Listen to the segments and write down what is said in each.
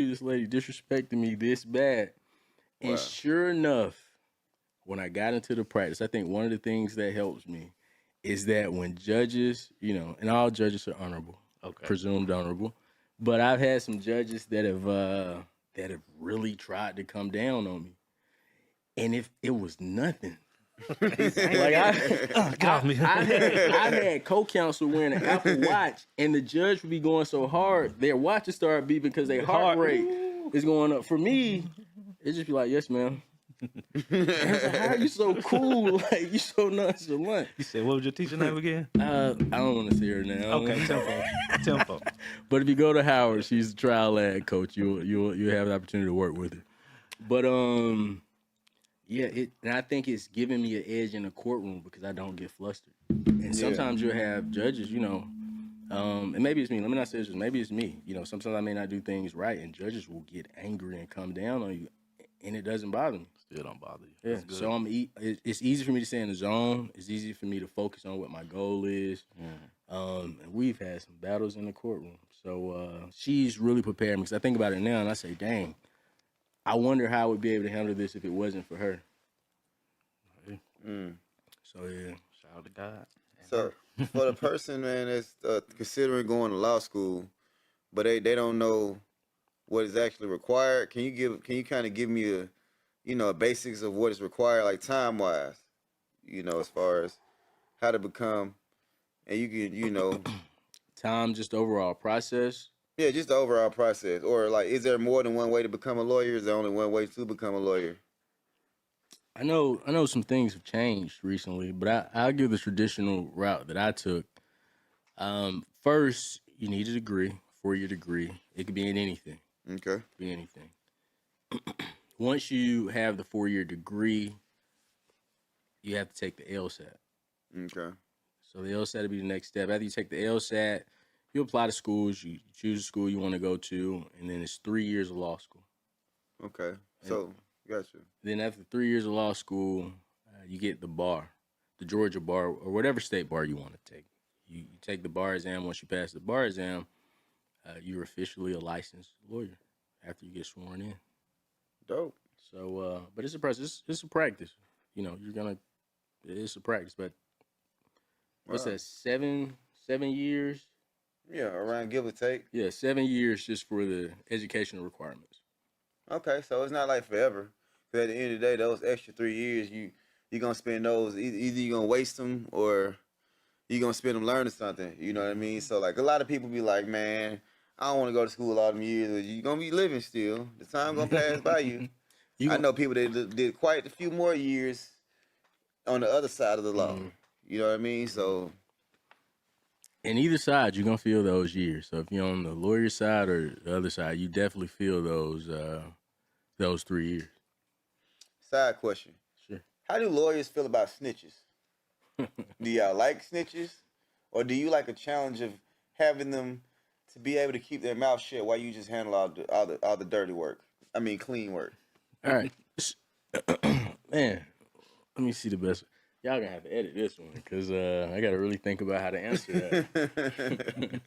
believe this lady disrespected me this bad. And Wow. sure enough, when I got into the practice, I think one of the things that helps me is that when judges, and all judges are honorable, Okay. presumed honorable, but I've had some judges that have really tried to come down on me, and if it was nothing. Like Get off me. I had co-counsel wearing an Apple Watch, and the judge would be going so hard, their watches start beeping because their heart rate is going up. For me, it just be like, yes, ma'am. And I was like, how are you so cool? Like, you so nonchalant. You said, what was your teacher name again? I don't want to see her now. Okay, tempo. But if you go to Howard, she's the trial ad coach. You'll have the opportunity to work with her. But yeah, and I think it's giving me an edge in the courtroom because I don't get flustered. And sometimes you'll have judges, and maybe it's me. Let me not say it's just maybe it's me. Sometimes I may not do things right, and judges will get angry and come down on you, and it doesn't bother me. Still don't bother you. Yeah. So it's easy for me to stay in the zone. It's easy for me to focus on what my goal is. And we've had some battles in the courtroom. So she's really prepared me because I think about it now and I say, dang, I wonder how I would be able to handle this if it wasn't for her. So yeah. Shout out to God. So for the person, man, that's considering going to law school, but they don't know what is actually required, can you kind of give me a basics of what is required, like time wise, as far as how to become, and you can, time, just the overall process. Yeah, just the overall process, or like, is there more than one way to become a lawyer? Is there only one way to become a lawyer? I know some things have changed recently, but I'll give the traditional route that I took. First, you need a degree, 4-year degree. It could be in anything. Okay. Be anything. Once you have the 4-year degree, you have to take the LSAT. Okay. So the LSAT will be the next step. After you take the LSAT, you apply to schools. You choose a school you want to go to, and then it's 3 years of law school. Okay. So, gotcha. Then after 3 years of law school, you get the bar, the Georgia bar, or whatever state bar you want to take. You take the bar exam. Once you pass the bar exam, you're officially a licensed lawyer after you get sworn in. Dope. So, but it's a process. It's a practice. It's a practice. But what's that? 7 years? Yeah, around give or take. Yeah, 7 years just for the educational requirements. Okay, so it's not like forever. But at the end of the day, those extra 3 years, you're gonna spend those either you're gonna waste them or you're gonna spend them learning something. You know what I mean? So like a lot of people be like, man, I don't want to go to school all them years. You're gonna be living still. The time gonna pass by you. I know people that did quite a few more years on the other side of the law. You know what I mean? So. In either side, you're gonna feel those years. So if you're on the lawyer side or the other side, you definitely feel those 3 years. Side question. Sure. How do lawyers feel about snitches? Do y'all like snitches, or do you like a challenge of having them to be able to keep their mouth shut while you just handle all the dirty work? I mean, clean work. All right, man. Let me see the best. Y'all gonna have to edit this one because I gotta really think about how to answer that.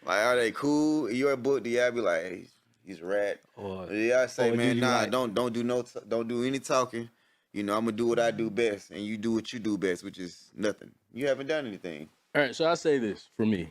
Like, are they cool? In your book, do y'all be like, hey, he's a rat? Or do y'all say, man, nah, don't do any talking. I'm gonna do what I do best, and you do what you do best, which is nothing. You haven't done anything. All right, so I'll say this for me.